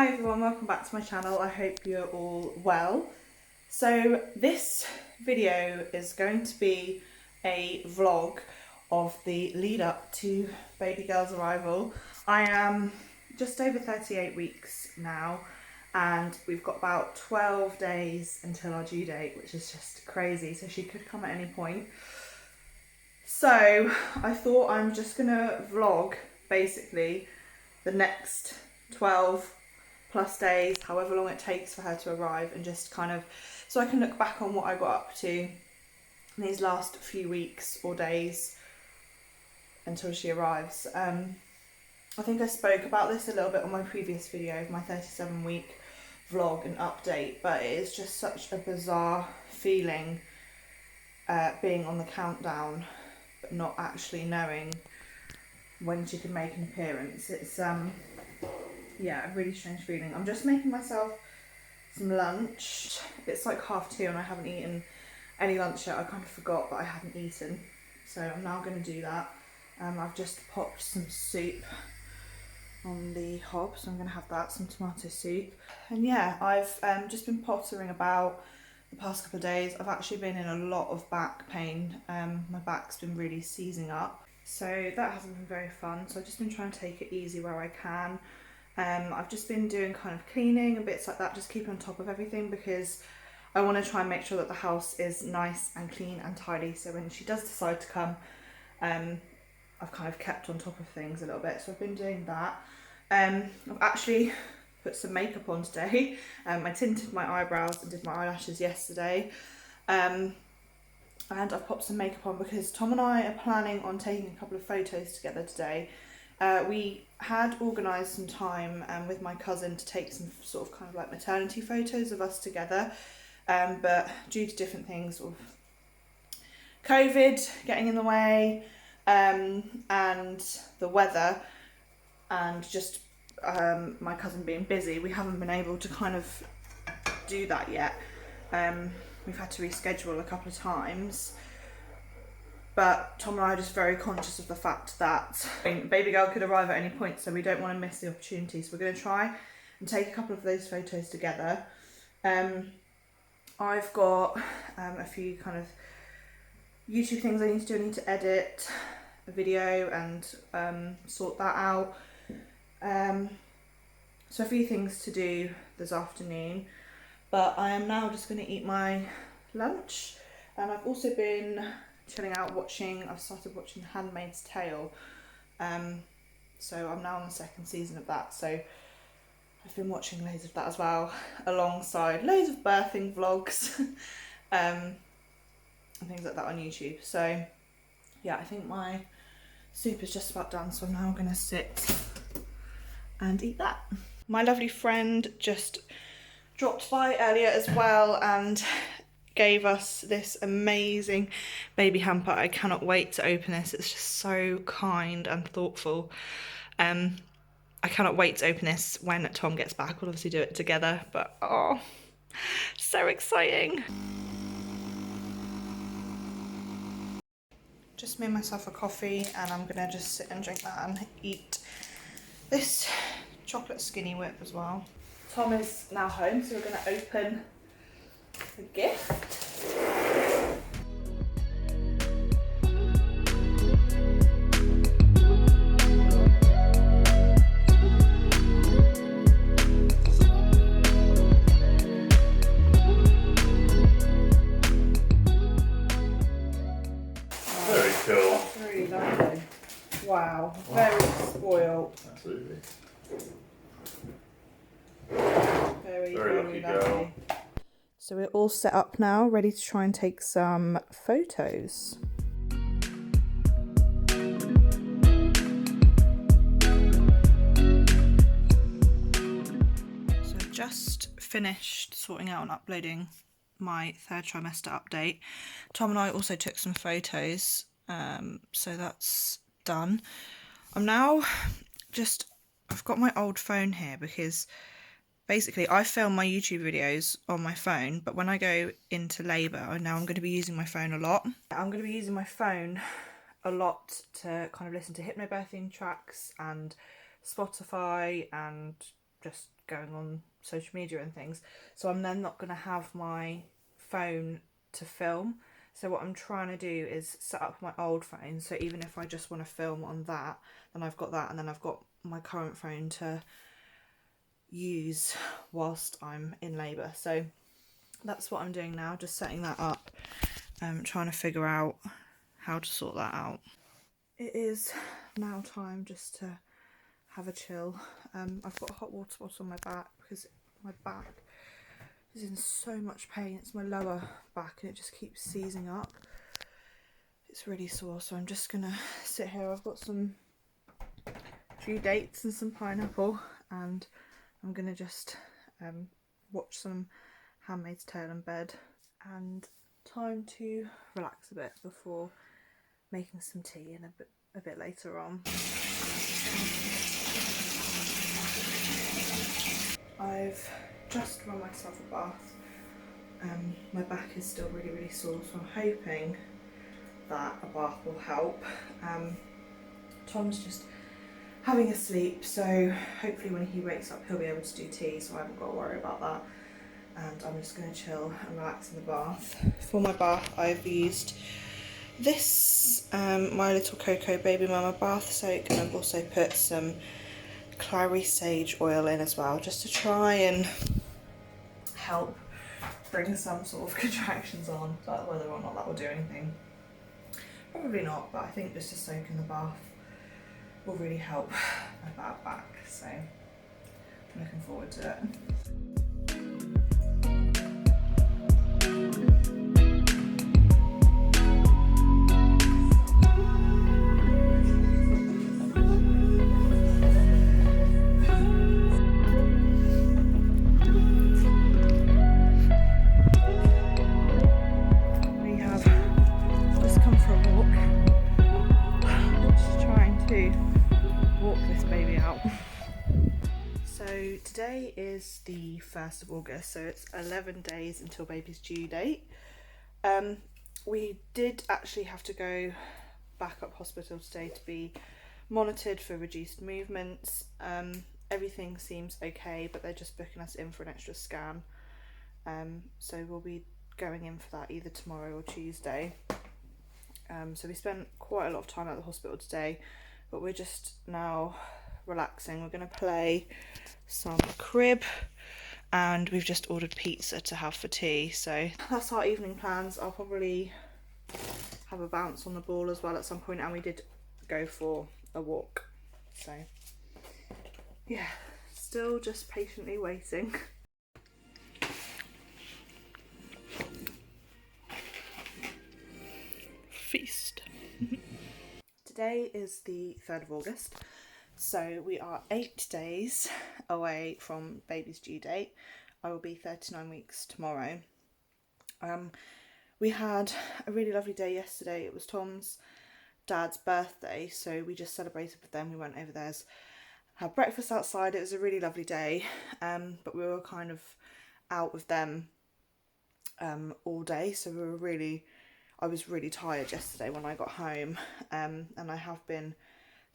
Hi everyone, welcome back to my channel. I hope you're all well. So this video is going to be a vlog of the lead up to baby girl's arrival. I am just over 38 weeks now and we've got about 12 days until our due date, which is just crazy. So she could come at any point. So I thought I'm just gonna vlog basically the next 12 plus days, however long it takes for her to arrive, and just kind of so I can look back on what I got up to in these last few weeks or days until she arrives. I think I spoke about this a little bit on my previous video of my 37-week vlog and update, but it is just such a bizarre feeling being on the countdown but not actually knowing when she can make an appearance. It's yeah, a really strange feeling. I'm just making myself some lunch. It's like 2:30 and I haven't eaten any lunch yet. I kind of forgot that I hadn't eaten, so I'm now going to do that. I've just popped some soup on the hob, so I'm going to have that, some tomato soup. And yeah, I've just been pottering about the past couple of days. I've actually been in a lot of back pain. My back's been really seizing up, so that hasn't been very fun. So I've just been trying to take it easy where I can. I've just been doing kind of cleaning and bits like that, just keeping on top of everything, because I want to try and make sure that the house is nice and clean and tidy, so when she does decide to come, I've kind of kept on top of things a little bit. So I've been doing that. I've actually put some makeup on today. I tinted my eyebrows and did my eyelashes yesterday, and I've popped some makeup on because Tom and I are planning on taking a couple of photos together today. We had organised some time with my cousin to take some sort of kind of like maternity photos of us together, but due to different things, sort of COVID getting in the way, and the weather, and just my cousin being busy, we haven't been able to kind of do that yet. We've had to reschedule a couple of times. But Tom and I are just very conscious of the fact that baby girl could arrive at any point, so we don't want to miss the opportunity. So we're going to try and take a couple of those photos together. I've got a few kind of YouTube things I need to do. I need to edit a video and sort that out. So a few things to do this afternoon. But I am now just going to eat my lunch. And I've also been chilling out I've started watching The Handmaid's Tale, so I'm now on the second season of that, so I've been watching loads of that as well, alongside loads of birthing vlogs and things like that on YouTube. So yeah, I think my soup is just about done, so I'm now going to sit and eat that. My lovely friend just dropped by earlier as well and gave us this amazing baby hamper. I cannot wait to open this. It's just so kind and thoughtful. I cannot wait to open this when Tom gets back. We'll obviously do it together, but oh, so exciting. Just made myself a coffee and I'm gonna just sit and drink that and eat this chocolate skinny whip as well. Tom is now home, so we're gonna open the gift. Very cool. That's really lovely. Wow, very spoiled. Absolutely. Very lucky lovely. girl. So we're all set up now, ready to try and take some photos. So I've just finished sorting out and uploading my third trimester update. Tom and I also took some photos, so that's done. I'm now I've got my old phone here because basically I film my YouTube videos on my phone, but when I go into labour, now I'm going to be using my phone a lot. I'm going to be using my phone a lot to kind of listen to hypnobirthing tracks and Spotify and just going on social media and things, so I'm then not going to have my phone to film. So what I'm trying to do is set up my old phone, so even if I just want to film on that, then I've got that, and then I've got my current phone to use whilst I'm in labour. So that's what I'm doing now, just setting that up, trying to figure out how to sort that out. It is now time just to have a chill. I've got a hot water bottle on my back because my back is in so much pain. It's my lower back and it just keeps seizing up. It's really sore, so I'm just gonna sit here. I've got some due dates and some pineapple, and I'm gonna just watch some Handmaid's Tale in bed, and time to relax a bit before making some tea and a bit later on. I've just run myself a bath. My back is still really sore, so I'm hoping that a bath will help. Tom's just having a sleep, so hopefully when he wakes up he'll be able to do tea, so I haven't got to worry about that. And I'm just going to chill and relax in the bath. For my bath I've used this My Little Cocoa Baby Mama bath soak, and I've also put some clary sage oil in as well, just to try and help bring some sort of contractions on, but whether or not that will do anything, probably not, but I think just a soak in the bath will really help my bad back, so I'm looking forward to it. Today is the 1st of August, so it's 11 days until baby's due date. We did actually have to go back up hospital today to be monitored for reduced movements. Everything seems okay, but they're just booking us in for an extra scan. So we'll be going in for that either tomorrow or Tuesday. So we spent quite a lot of time at the hospital today, but we're just now relaxing. We're going to play some crib, and we've just ordered pizza to have for tea, so that's our evening plans. I'll probably have a bounce on the ball as well at some point, and we did go for a walk, so yeah, still just patiently waiting. Feast. Today is the 3rd of August, so we are 8 days away from baby's due date. I will be 39 weeks tomorrow. We had a really lovely day yesterday. It was Tom's dad's birthday, so we just celebrated with them. We went over theirs, had breakfast outside. It was a really lovely day, but we were kind of out with them all day, so I was really tired yesterday when I got home, and I have been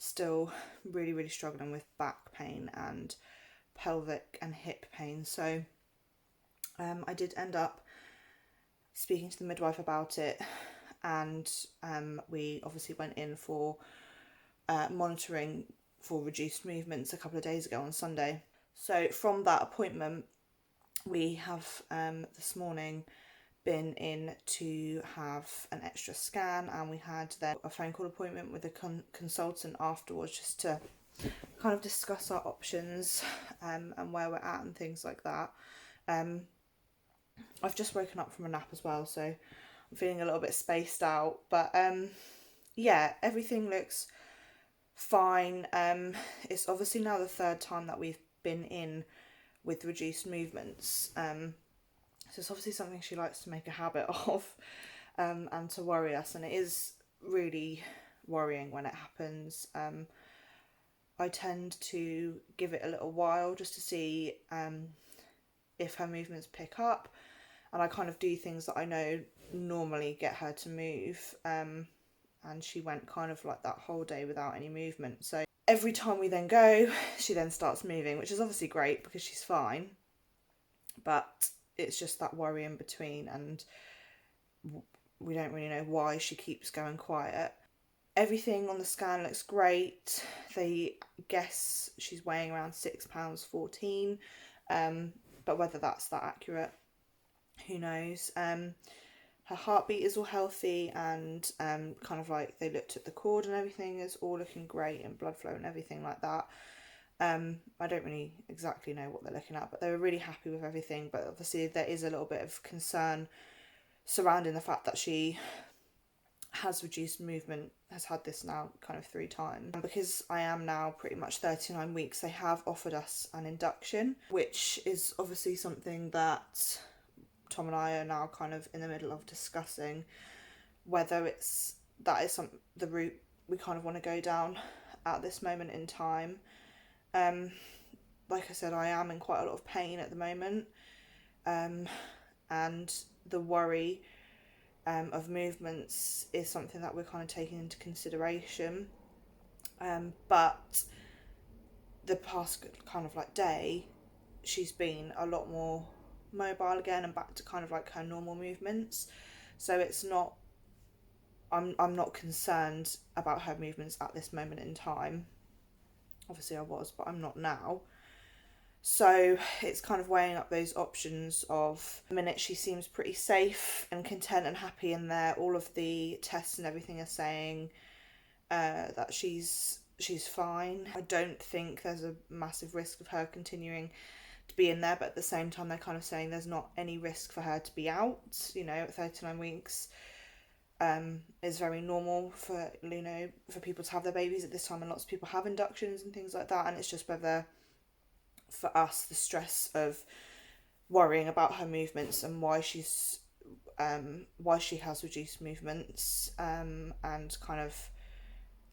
still really struggling with back pain and pelvic and hip pain, so I did end up speaking to the midwife about it, and we obviously went in for monitoring for reduced movements a couple of days ago on Sunday. So from that appointment we have this morning been in to have an extra scan, and we had then a phone call appointment with a consultant afterwards, just to kind of discuss our options and where we're at and things like that. I've just woken up from a nap as well, so I'm feeling a little bit spaced out, but yeah, everything looks fine. It's obviously now the 3rd time that we've been in with reduced movements, so it's obviously something she likes to make a habit of, and to worry us, and it is really worrying when it happens. I tend to give it a little while just to see if her movements pick up, and I kind of do things that I know normally get her to move, and she went kind of like that whole day without any movement. So every time we then go, she then starts moving, which is obviously great because she's fine, but it's just that worry in between, and we don't really know why she keeps going quiet. Everything on the scan looks great. They guess she's weighing around £6.14, but whether that's that accurate, who knows. Her heartbeat is all healthy, and kind of like they looked at the cord and everything is all looking great, and blood flow and everything like that. I don't really exactly know what they're looking at, but they were really happy with everything. But obviously there is a little bit of concern surrounding the fact that she has reduced movement, has had this now kind of 3 times. And because I am now pretty much 39 weeks, they have offered us an induction, which is obviously something that Tom and I are now kind of in the middle of discussing, whether that is the route we kind of want to go down at this moment in time. Like I said, I am in quite a lot of pain at the moment, and the worry of movements is something that we're kind of taking into consideration. But the past kind of like day, she's been a lot more mobile again and back to kind of like her normal movements. So it's not, I'm not concerned about her movements at this moment in time. Obviously I was, but I'm not now. So it's kind of weighing up those options of, the minute she seems pretty safe and content and happy in there. All of the tests and everything are saying that she's fine. I don't think there's a massive risk of her continuing to be in there, but at the same time they're kind of saying there's not any risk for her to be out. You know, at 39 weeks is very normal for, you know, for people to have their babies at this time, and lots of people have inductions and things like that. And it's just whether, for us, the stress of worrying about her movements and why she has reduced movements, and kind of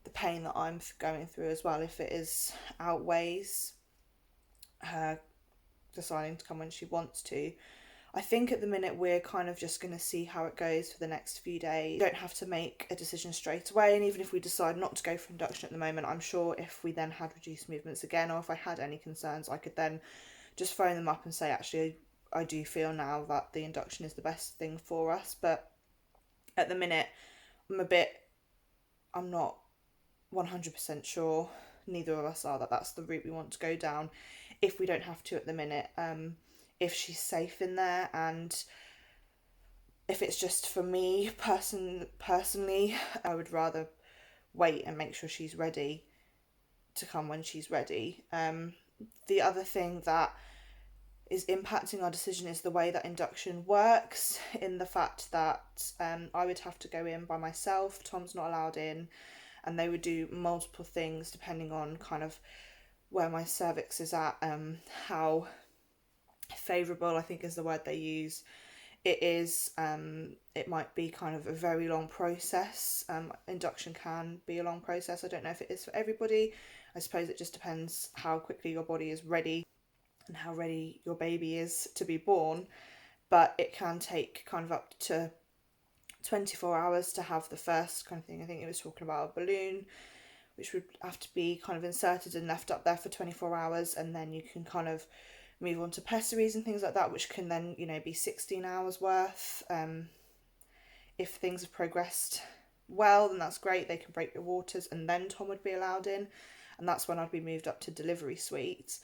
the pain that I'm going through as well, if it outweighs her deciding to come when she wants to. I think at the minute we're kind of just going to see how it goes for the next few days. We don't have to make a decision straight away, and even if we decide not to go for induction at the moment, I'm sure if we then had reduced movements again, or if I had any concerns, I could then just phone them up and say, actually, I do feel now that the induction is the best thing for us. But at the minute, I'm not 100% sure, neither of us are, that that's the route we want to go down if we don't have to at the minute. If she's safe in there, and if it's just for me personally, I would rather wait and make sure she's ready to come when she's ready. The other thing that is impacting our decision is the way that induction works, in the fact that I would have to go in by myself, Tom's not allowed in, and they would do multiple things depending on kind of where my cervix is at, how favourable, I think is the word they use, it is. It might be kind of a very long process. Induction can be a long process. I don't know if it is for everybody. I suppose it just depends how quickly your body is ready and how ready your baby is to be born, but it can take kind of up to 24 hours to have the first kind of thing. I think it was talking about a balloon, which would have to be kind of inserted and left up there for 24 hours, and then you can kind of move on to pessaries and things like that, which can then, you know, be 16 hours worth. If things have progressed well, then that's great. They can break the waters, and then Tom would be allowed in, and that's when I'd be moved up to delivery suite.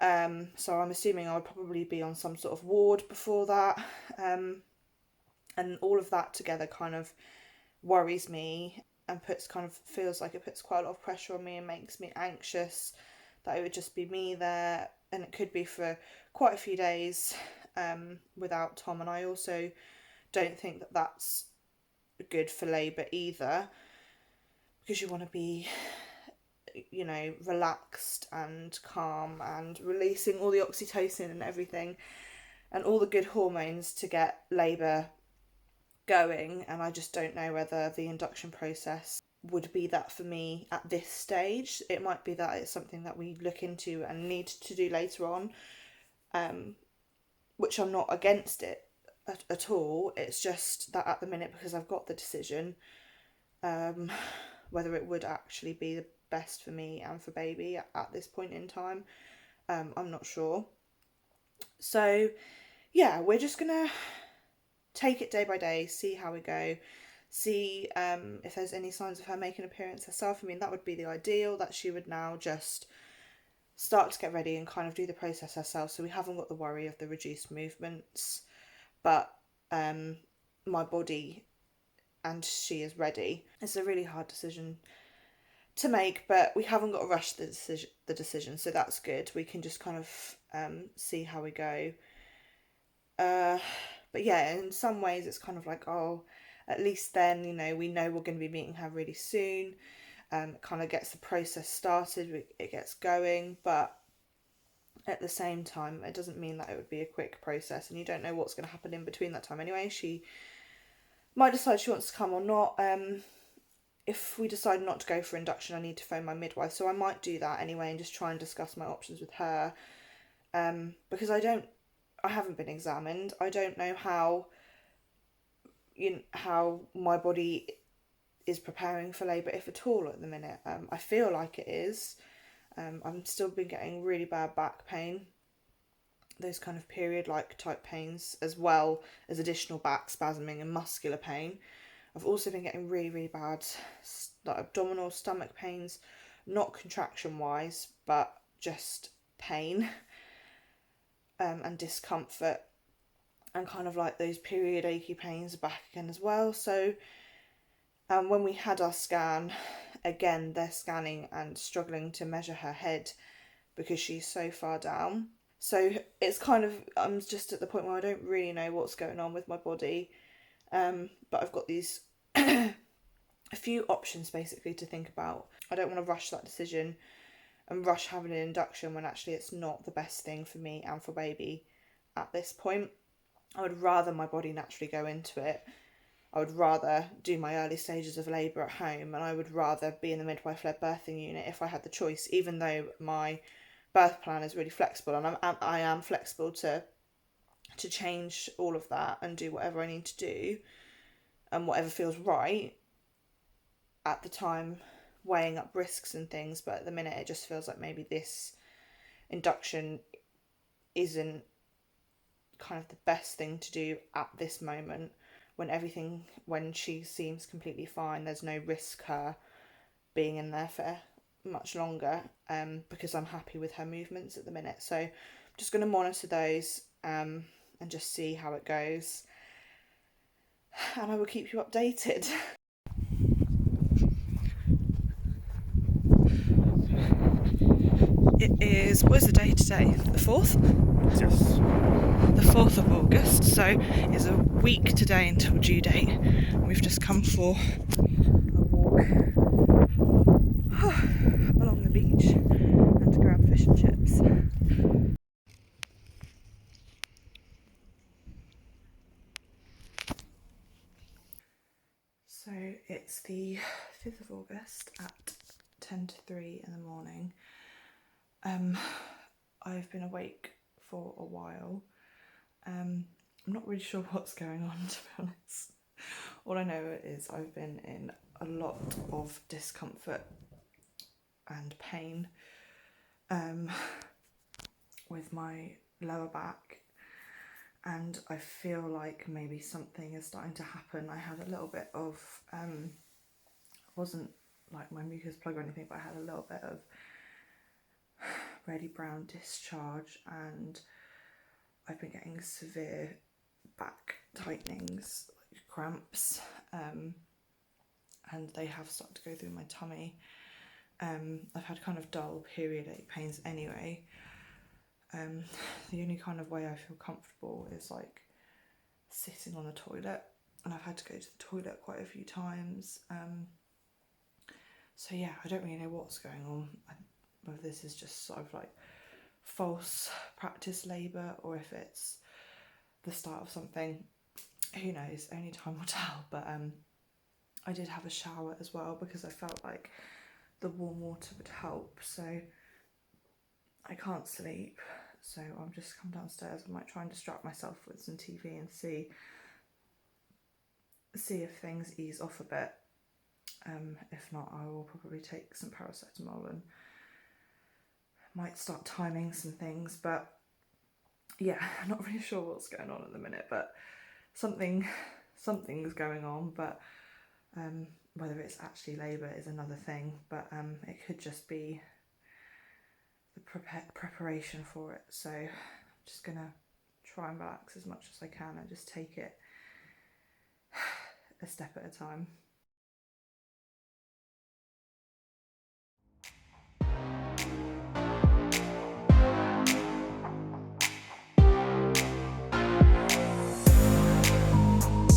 So I'm assuming I would probably be on some sort of ward before that. And all of that together kind of worries me and feels like it puts quite a lot of pressure on me and makes me anxious that it would just be me there, and it could be for quite a few days without Tom. And I also don't think that that's good for labour either, because you want to be, you know, relaxed and calm and releasing all the oxytocin and everything and all the good hormones to get labour going. And I just don't know whether the induction process would be that for me at this stage. It might be that it's something that we look into and need to do later on, which I'm not against it at all. It's just that at the minute, because I've got the decision, whether it would actually be the best for me and for baby at this point in time. I'm not sure. So yeah, we're just gonna take it day by day, see how we go, see if there's any signs of her making an appearance herself. I mean, that would be the ideal, that she would now just start to get ready and kind of do the process herself, so we haven't got the worry of the reduced movements. But my body and she is ready. It's a really hard decision to make, but we haven't got to rush the decision, so that's good. We can just kind of see how we go. But yeah, in some ways it's kind of like, oh, at least then, you know, we know we're going to be meeting her really soon. It kind of gets the process started, it gets going, but at the same time, it doesn't mean that it would be a quick process, and you don't know what's going to happen in between that time anyway. She might decide she wants to come or not. If we decide not to go for induction, I need to phone my midwife, so I might do that anyway and just try and discuss my options with her, because I haven't been examined. I don't know how my body is preparing for labour, if at all, at the minute. I feel like it is. I'm still been getting really bad back pain, those kind of period-like type pains, as well as additional back spasming and muscular pain. I've also been getting really, really bad like abdominal, stomach pains, not contraction-wise, but just pain and discomfort, and kind of like those period achy pains are back again as well. So when we had our scan, again, they're scanning and struggling to measure her head because she's so far down. So it's kind of, I'm just at the point where I don't really know what's going on with my body. But I've got these a few options basically to think about. I don't want to rush that decision and rush having an induction when actually it's not the best thing for me and for baby at this point. I would rather my body naturally go into it. I would rather do my early stages of labour at home, and I would rather be in the midwife-led birthing unit if I had the choice, even though my birth plan is really flexible, and I am flexible to change all of that and do whatever I need to do and whatever feels right at the time, weighing up risks and things. But at the minute it just feels like maybe this induction isn't kind of the best thing to do at this moment, when she seems completely fine. There's no risk her being in there for much longer, because I'm happy with her movements at the minute. So I'm just going to monitor those and just see how it goes, and I will keep you updated. It is, what is the day today? The 4th? Yes. The 4th of August, so it's a week today until due date. We've just come for a walk along the beach and to grab fish and chips. So it's the 5th of August at 10 to 3 in the morning. I've been awake for a while. I'm not really sure what's going on, to be honest. All I know is I've been in a lot of discomfort and pain with my lower back, and I feel like maybe something is starting to happen. I had a little bit of, wasn't like my mucus plug or anything, but I had a little bit of reddy brown discharge, and I've been getting severe back tightenings, like cramps, and they have started to go through my tummy. I've had kind of dull period ache pains anyway. The only kind of way I feel comfortable is like sitting on the toilet, and I've had to go to the toilet quite a few times. So yeah, I don't really know what's going on, whether this is just sort of like false practice labour or if it's the start of something. Who knows, only time will tell. But I did have a shower as well because I felt like the warm water would help. So I can't sleep, so I'll just come downstairs. I might try and distract myself with some TV and see if things ease off a bit. If not, I will probably take some paracetamol and might start timing some things, but yeah, I'm not really sure what's going on at the minute, but something's going on, but whether it's actually labour is another thing, but it could just be the preparation for it. So I'm just gonna try and relax as much as I can and just take it a step at a time.